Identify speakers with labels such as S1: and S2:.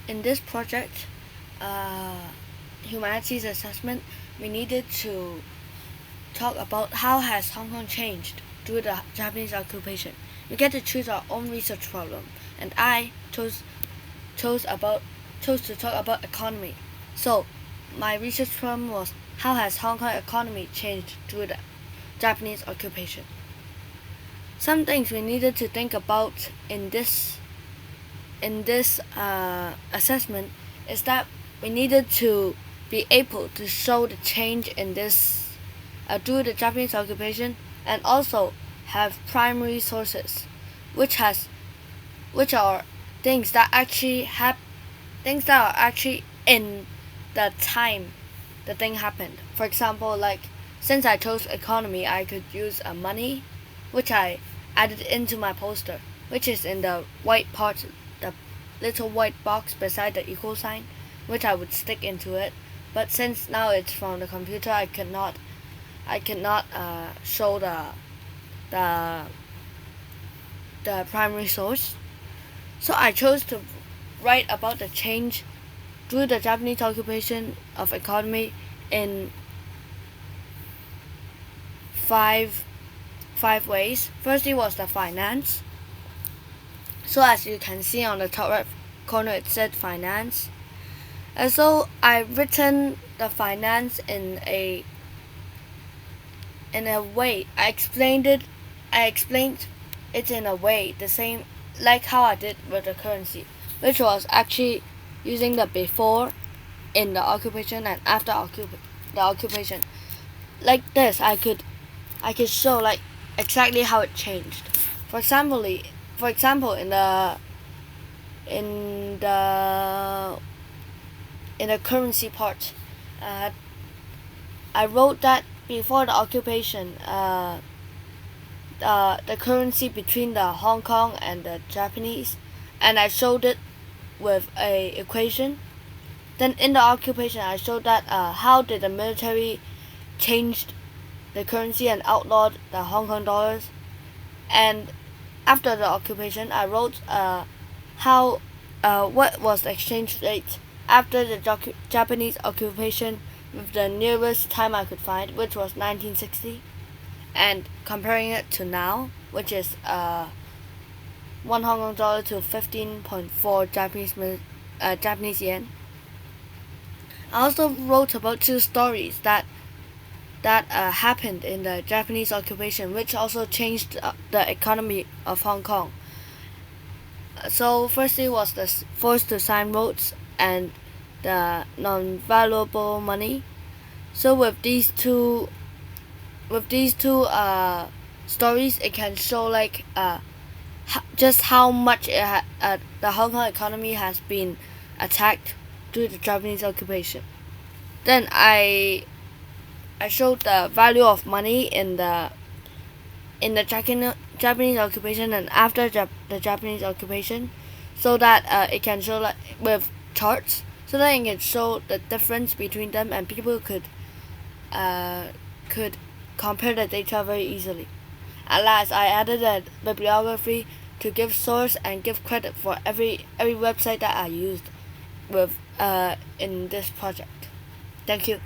S1: in this project, humanities assessment, we needed to talk about how has Hong Kong changed due to the Japanese occupation. We get to choose our own research problem, and I chose to talk about economy. So my research problem was how has Hong Kong economy changed due to the Japanese occupation. Some things we needed to think about in this assessment is that we needed to be able to show the change in this due to the Japanese occupation, and also have primary sources, which are things that are actually in the time the thing happened. For example, like since I chose economy, I could use money, which I added into my poster, which is in the white part, the little white box beside the equal sign, which I would stick into it. But since now it's from the computer, I cannot show the primary source. So I chose to write about the change due to the Japanese occupation of economy in five ways. Firstly was the finance. So as you can see on the top right corner, it said finance. And so I've written the finance in a way. I explained it in a way the same like how I did with the currency, which was actually using the before in the occupation and after the occupation. Like this, I could show like exactly how it changed. For example, in the currency part, I wrote that before the occupation, the currency between the Hong Kong and the Japanese, and I showed it with a equation. Then in the occupation, I showed that how did the military changed the currency and outlawed the Hong Kong dollars. And after the occupation, I wrote what was the exchange rate after the Japanese occupation with the nearest time I could find, which was 1960, and comparing it to now, which is 1 Hong Kong dollar to 15.4 Japanese yen. I also wrote about 2 stories that happened in the Japanese occupation, which also changed the economy of Hong Kong. So firstly was the forced to sign roads and the non-valuable money. So with these two stories, it can show like just how much the Hong Kong economy has been attacked due to the Japanese occupation. Then I showed the value of money in the Japanese occupation and after the Japanese occupation, so that it can show like with charts, so that it can show the difference between them and people could compare the data very easily. At last, I added a bibliography to give source and give credit for every website that I used with in this project. Thank you.